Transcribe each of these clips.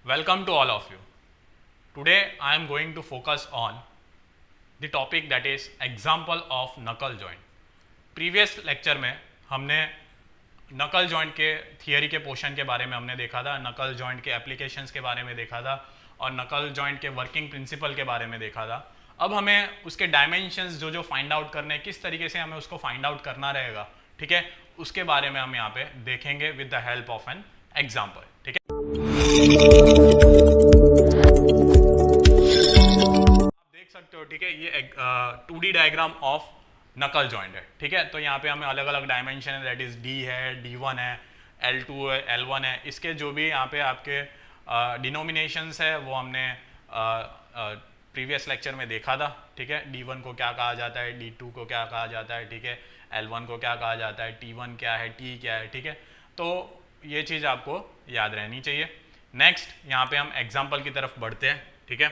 Welcome to all of you. Today I am going to focus on the topic that is example of knuckle joint. Previous lecture में हमने नकल joint के theory के portion के बारे में हमने देखा था, नकल जॉइंट के एप्लीकेशंस के बारे में देखा था और नकल जॉइंट के वर्किंग प्रिंसिपल के बारे में देखा था. अब हमें उसके डायमेंशंस जो फाइंड आउट करने, किस तरीके से हमें उसको फाइंड आउट करना रहेगा, ठीक है, उसके बारे में हम यहाँ पे देखेंगे with the help of an example. ठीक है, आप देख सकते हो, ठीक है, ये 2D डायग्राम ऑफ नकल जॉइंट है. ठीक है, तो यहाँ पे हमें अलग अलग डायमेंशन है, दैट इज डी है, D1 है, L2 है, L1 है. इसके जो भी यहाँ पे आपके डिनोमिनेशंस है वो हमने प्रीवियस लेक्चर में देखा था. ठीक है, D1 को क्या कहा जाता है, D2 को क्या कहा जाता है, ठीक है, L1 को क्या कहा जाता है, T1 क्या है, T क्या है. ठीक है, तो ये चीज़ आपको याद रहनी चाहिए. नेक्स्ट यहाँ पे हम एग्जाम्पल की तरफ बढ़ते हैं. ठीक है,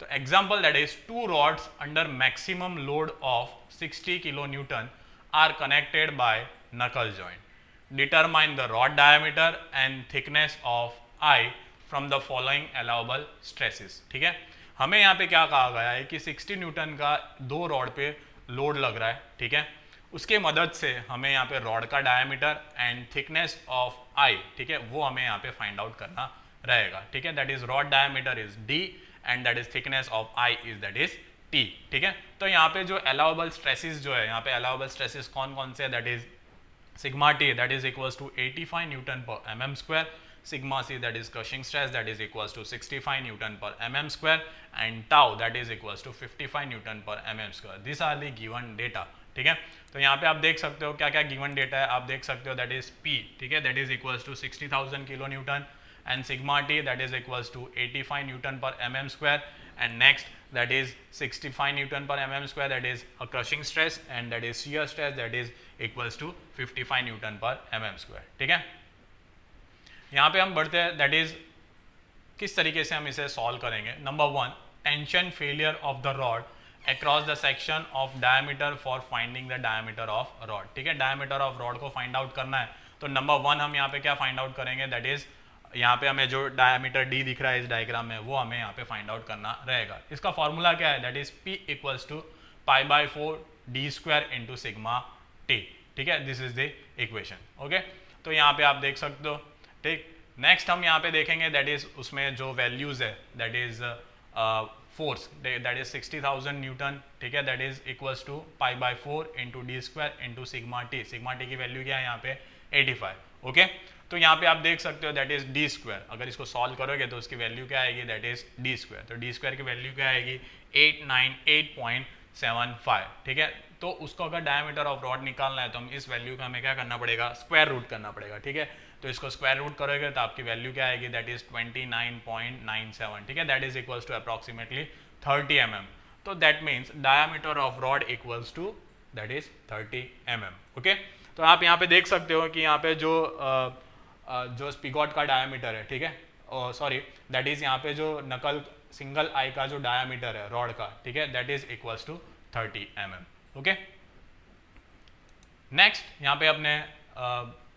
तो example that is 2 rods under maximum load of 60 kilonewton are connected by knuckle joint. Determine the rod diameter and thickness of I from the following allowable stresses. ठीक है, हमें यहाँ पे क्या कहा गया है कि 60 न्यूटन का 2 रॉड पे लोड लग रहा है. ठीक है, उसके मदद से हमें यहाँ पे रॉड का diameter and thickness of I, ठीक है, वो हमें यहाँ पे फाइंड आउट करना रहेगा. ठीक है, that is rod diameter is D and that is thickness of I is that is T. ठीक है, तो यहाँ पे जो अलाउबल स्ट्रेसेस जो है, यहाँ पे अलाउबल स्ट्रेसेस कौन कौन से है, that is sigma T that is equals to 85 newton per mm square, sigma C that is crushing stress that is equals to 65 newton per mm square and tau that is equals to 55 newton per mm square. This are the given data. ठीक है, तो यहाँ पे आप देख सकते हो क्या क्या गिवन डेटा है. आप देख सकते हो दैट इज P, ठीक है, that is equals to 60,000 kilo newton and sigma T that is equals to 85 Newton per mm square, and next that is 65 Newton per mm square, that is a crushing stress, and that is shear stress that is equals to 55 Newton per mm square. ठीक है, यहाँ पे हम बढ़ते हैं, that is किस तरीके से हम इसे सॉल्व करेंगे. Number 1, tension failure of the rod across the section of diameter for finding the diameter of rod. ठीक है, diameter of rod को फाइंड आउट करना है, तो नंबर 1 हम यहाँ पे क्या फाइंड आउट करेंगे, दैट इज यहाँ पे हमें जो डायमीटर D दिख रहा है इस डायग्राम में, वो हमें यहाँ पे फाइंड आउट करना रहेगा. इसका फॉर्मूला क्या है, that is P equals to π/4 D square into sigma T. ठीक है, this is the equation. Okay, तो यहाँ पे आप देख सकते हो. ठीक, नेक्स्ट हम यहाँ पे देखेंगे, दैट इज उसमें जो वैल्यूज है, that is force, that is 60,000 newton. ठीक है, that is equals to π/4 into D square into sigma T. Sigma T की वैल्यू क्या है यहाँ पे 85. ओके, तो यहाँ पे आप देख सकते हो दैट इज D स्क्वायर. अगर इसको सॉल्व करोगे तो उसकी वैल्यू क्या आएगी, दैट इज D स्क्वायर. तो D स्क्वायर की वैल्यू क्या आएगी 898.75. ठीक है, तो उसको अगर डायमीटर ऑफ रॉड निकालना है तो हम इस वैल्यू का हमें क्या करना पड़ेगा, स्क्वायर रूट करना पड़ेगा. ठीक है, तो इसको स्क्वायर रूट करोगे तो आपकी वैल्यू क्या आएगी, दैट इज 29.97. ठीक है, that is equals to approximately 30 mm. तो that means diameter of rod equals to that is 30 mm. Okay, तो आप यहाँ पे देख सकते हो कि यहाँ पे जो स्पिगॉट का डायमीटर है, ठीक है, सॉरी, दैट इज यहाँ पे जो नकल सिंगल आई का जो डायमीटर है रॉड का, ठीक है, that is equals to 30 mm. Okay, next यहाँ पे अपने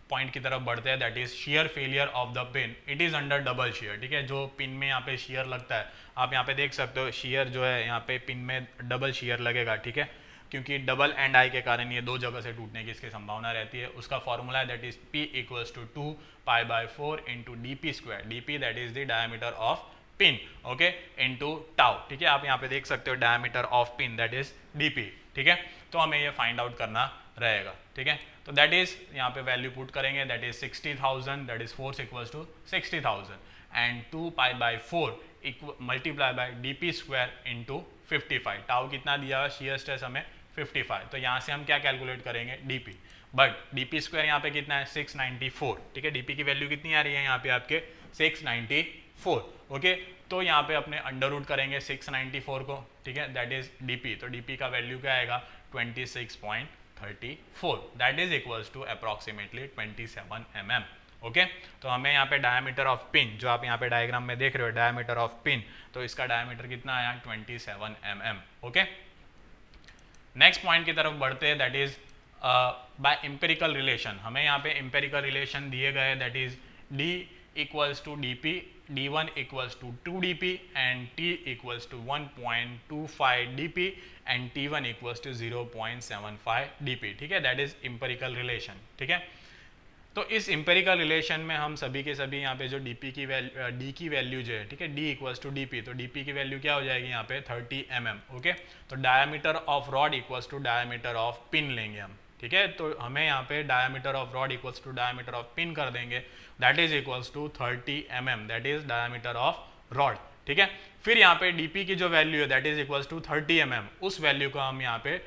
पॉइंट की तरफ बढ़ते हैं, that is shear failure of the pin. It is under double shear. ठीक है, जो पिन में यहाँ पे शियर लगता है, आप यहाँ पे देख सकते हो शियर जो है यहाँ पे पिन में डबल शियर लगेगा. ठीक है, क्योंकि डबल एंड आई के कारण ये दो जगह से टूटने की इसकी संभावना रहती है. उसका फॉर्मूला है that is P equals to 2 π/4 into DP square. DP that is the diameter of pin, okay, into tau. ठीक है, आप यहाँ पे देख सकते हो diameter of pin that is DP. ठीक है, तो हमें ये फाइंड आउट करना रहेगा. ठीक है, तो दैट इज यहाँ पे वैल्यू पुट करेंगे, that is 60,000, that is force equals to 60,000 and 2 π/4 multiply by DP square into 55. Tau कितना दिया हुआ, शियर स्ट्रेस हमें 55. तो यहाँ से हम क्या कैलकुलेट करेंगे, DP, बट DP स्क्वायर यहाँ पे कितना है 694. ठीक है, DP की वैल्यू कितनी आ रही है यहाँ पे आपके 694. ओके, तो यहाँ पे अपने अंडर रूट करेंगे 694 को. ठीक है, दैट इज DP. तो DP का वैल्यू क्या आएगा 26.34. That is equals to approximately 27 mm. Okay, तो हमें यहाँ पे डायमीटर ऑफ पिन, जो आप यहाँ पे डायग्राम में देख रहे हो डायमीटर ऑफ पिन, तो इसका डायमीटर कितना आया 27 mm. ओके, नेक्स्ट पॉइंट की तरफ बढ़ते हैं, that is by empirical relation. हमें यहाँ पे एम्पिरिकल रिलेशन दिए गए, that is D equals to D D1 equals to 2 dp and T equals to 1.25 dp and T1 equals to 0.75 dp, ठीक है, दैट इज इंपेरिकल रिलेशन, ठीक है। तो इस इंपेरिकल रिलेशन में हम सभी के सभी यहाँ पे जो डी की वैल्यू जो है, ठीक है, D इक्वल्स टू डी तो डी की वैल्यू क्या हो जाएगी यहाँ पे 30 mm, ओके। तो diameter of rod equals to diameter of pin लेंगे हम, ठीक है। तो हमें यहाँ पे diameter of rod equals to diameter of pin कर देंगे, that is equals to 30 mm, that is diameter of rod, ठीक है। फिर यहाँ पे डीपी की जो वैल्यू है that is equals to 30 mm, उस वैल्यू को हम यहाँ पे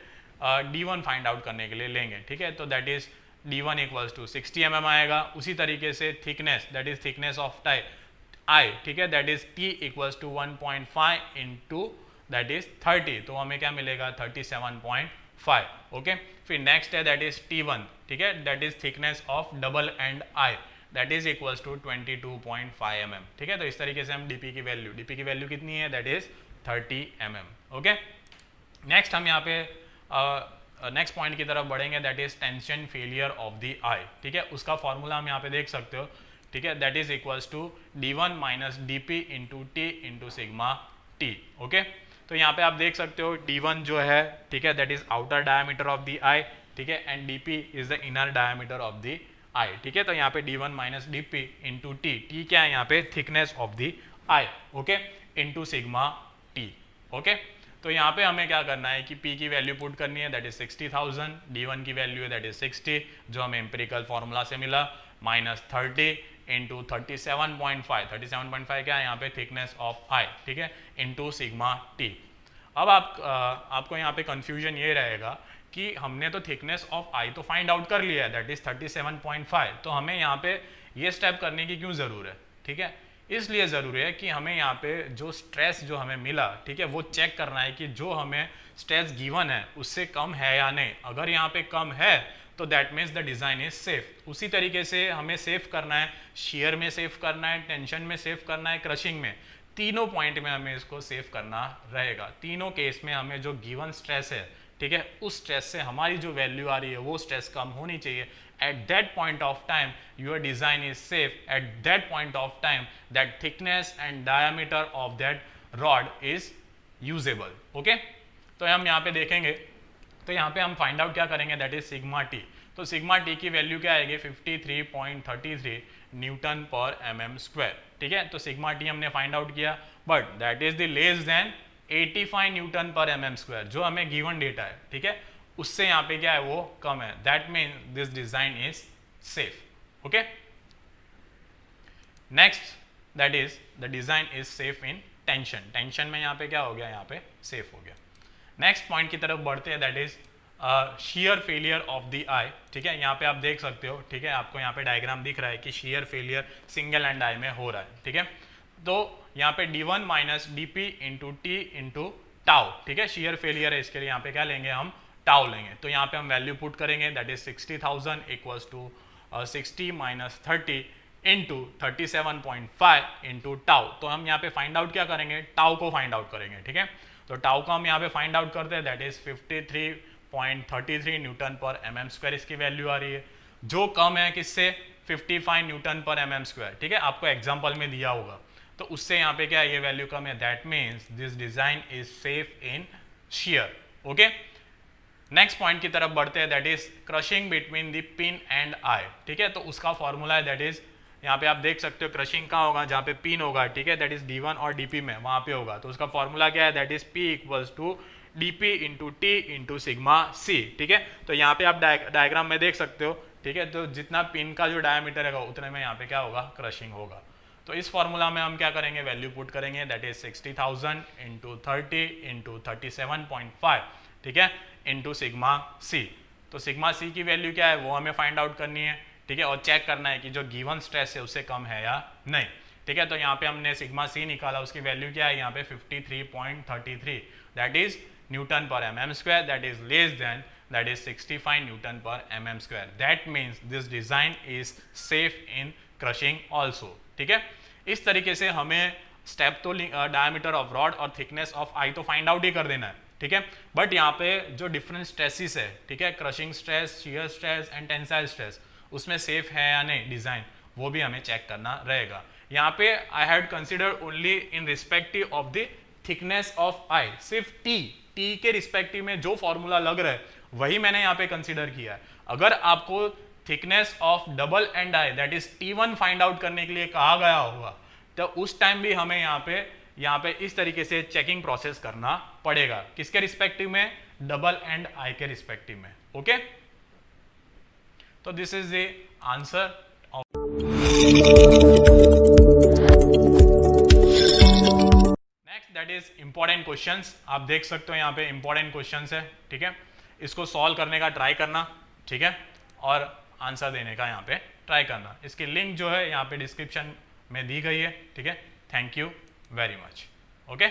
D1 फाइंड आउट करने के लिए लेंगे, ठीक है। तो that is D1 equals to 60 mm आएगा। उसी तरीके से thickness, that is thickness of eye, ठीक है, that is T equals to 1.5 into that is 30, तो हमें क्या मिलेगा 37.5, ओके। फिर नेक्स्ट है दैट इज T1, ठीक है, that is thickness of double end eye, that is equals to 22.5 mm, ठीक है। तो इस तरीके से हम डीपी की वैल्यू कितनी है, that is 30 mm, okay. Next हम यहाँ पे नेक्स्ट पॉइंट की तरफ बढ़ेंगे, that is tension failure of the eye, ठीक है। उसका फॉर्मूला हम यहाँ पे देख सकते हो, ठीक है, that is equals to D1 minus DP into T into sigma T, ओके। तो यहाँ पे आप देख सकते हो D1 जो है, ठीक है, that is outer diameter of the eye, ठीक है, and DP is the inner diameter of the eye, ठीक है। तो यहाँ पे D1 minus DP into T क्या है यहाँ पे thickness of the I, okay, into sigma T, ओके। तो यहाँ पे हमें क्या करना है कि P की वैल्यू पुट करनी है, दैट इज 60,000, D1 की वैल्यू है दैट इज 60 जो हमें एम्पिरिकल फॉर्मूला से मिला, माइनस 30 इंटू 37.5 क्या है यहाँ पे थिकनेस ऑफ आई, ठीक है, इंटू सिग्मा T। अब आपको यहाँ पे कंफ्यूजन ये रहेगा कि हमने तो थिकनेस ऑफ आई तो फाइंड आउट कर लिया है, दैट इज 37.5, तो हमें यहाँ पे ये स्टेप करने की क्यों ज़रूर है, ठीक है। इसलिए ज़रूरी है कि हमें यहाँ पे जो स्ट्रेस जो हमें मिला, ठीक है, वो चेक करना है कि जो हमें स्ट्रेस गिवन है उससे कम है या नहीं। अगर यहाँ पे कम है तो that means the design is safe. उसी तरीके से हमें सेफ करना है, शेयर में सेफ करना है, टेंशन में सेफ करना है, क्रशिंग में, तीनों पॉइंट में हमें इसको सेफ करना रहेगा। तीनों केस में हमें जो गिवन स्ट्रेस है, ठीक है, उस स्ट्रेस से हमारी जो वैल्यू आ रही है वो स्ट्रेस कम होनी चाहिए। At that point of time your design is safe, at that point of time that thickness and diameter of that rod is usable, okay। तो हम यहाँ पे देखेंगे, तो यहाँ पे हम फाइंड आउट क्या करेंगे, दैट इज सिग्मा T। तो सिग्मा T की वैल्यू क्या आएगी 53.33 न्यूटन पर mm स्क्वायर, ठीक है। तो सिग्मा T हमने फाइंड आउट किया, but that is the less than 85 newton per mm square जो हमें गिवन डेटा है, ठीक है, उससे यहाँ पे क्या है वो कम है, that mean this design is safe, okay. Next that is the design is safe in tension में यहाँ पे क्या हो गया, यहाँ पे सेफ हो गया। नेक्स्ट पॉइंट की तरफ बढ़ते हैं, that is shear failure of the eye, ठीक है। यहाँ पे आप देख सकते हो, ठीक है, आपको यहाँ पे डायग्राम दिख रहा है कि shear failure single and I में हो रहा है, ठीक है। तो यहाँ पे D1 minus DP into T into tau, ठीक है, shear फेलियर है, इसके लिए यहाँ पे क्या लेंगे हम टाउ लेंगे। तो यहाँ पे हम वैल्यू पुट करेंगे, that is 60,000 equals to 60 minus 30 into 37.5 into tau. तो हम यहाँ पे फाइंड आउट क्या करेंगे, टाउ को फाइंड आउट करेंगे, ठीक है। तो टाउ को हम यहाँ पे फाइंड आउट करते हैं, that is 53.33 Newton per mm square इसकी वैल्यू आ रही है, जो कम है किससे 55 न्यूटन पर mm स्क्वायर, ठीक है, आपको एग्जाम्पल में दिया होगा। तो उससे यहाँ पे क्या है, ये वैल्यू कम है, that means this design is safe in share, okay. Next point की तरफ बढ़ते हैं, that is crushing between the pin and I, ठीक है। तो उसका फॉर्मूला है, दैट इज यहाँ पे आप देख सकते हो क्रशिंग कहाँ होगा, जहाँ पे पिन होगा, ठीक है, दैट इज D1 और DP में, वहाँ पे होगा। तो उसका फॉर्मूला क्या है, that is P equals to DP into T into sigma C, ठीक है। तो यहाँ पे आप डायग्राम में देख सकते हो, ठीक है। तो जितना पिन का जो डायमीटर है उतने में यहाँ पे क्या होगा, क्रशिंग होगा। तो इस फॉर्मूला में हम क्या करेंगे, वैल्यू पुट करेंगे, दैट इज 60,000 इंटू 30 इंटू 37.5, ठीक है, इंटू सिग्मा C। तो सिग्मा C की वैल्यू क्या है वो हमें फाइंड आउट करनी है, ठीक है, और चेक करना है कि जो गिवन स्ट्रेस है उससे कम है या नहीं, ठीक है। तो यहाँ पे हमने सिग्मा C निकाला, उसकी वैल्यू क्या है यहाँ पे 53.33, that is Newton per mm square, that is less than that is 65 newton per mm square, that means this design is safe in crushing also, ठीक है। इस तरीके से हमें स्टेप तो डायमीटर ऑफ रॉड और थिकनेस ऑफ आई तो find out ही कर देना है, ठीक है। बट यहाँ पे जो डिफरेंट स्ट्रेसेस है, ठीक है, crushing stress, shear stress and tensile stress, उसमें सेफ है या नहीं डिजाइन, वो भी हमें चेक करना रहेगा। यहाँ पे I had consider only in respective of the thickness of eye, सिर्फ टी के रिस्पेक्टिव में जो फॉर्मूला लग रहा है वही मैंने यहाँ पे कंसिडर किया है। अगर आपको thickness of double end eye that is T1 find out करने के लिए कहा गया होगा तो उस टाइम भी हमें यहाँ पे इस तरीके से चेकिंग प्रोसेस करना पड़ेगा। किसके रिस्पेक्टिव में? डबल एंड आई के रिस्पेक्टिव में। ओके, तो this is the answer of. Next that is important questions. आप देख सकते हो यहाँ पे इंपॉर्टेंट क्वेश्चंस है, ठीक है। इसको सॉल्व करने का ट्राई करना, ठीक है, और आंसर देने का यहाँ पे ट्राई करना। इसकी लिंक जो है यहाँ पे डिस्क्रिप्शन में दी गई है, ठीक है। Thank you very much. Okay.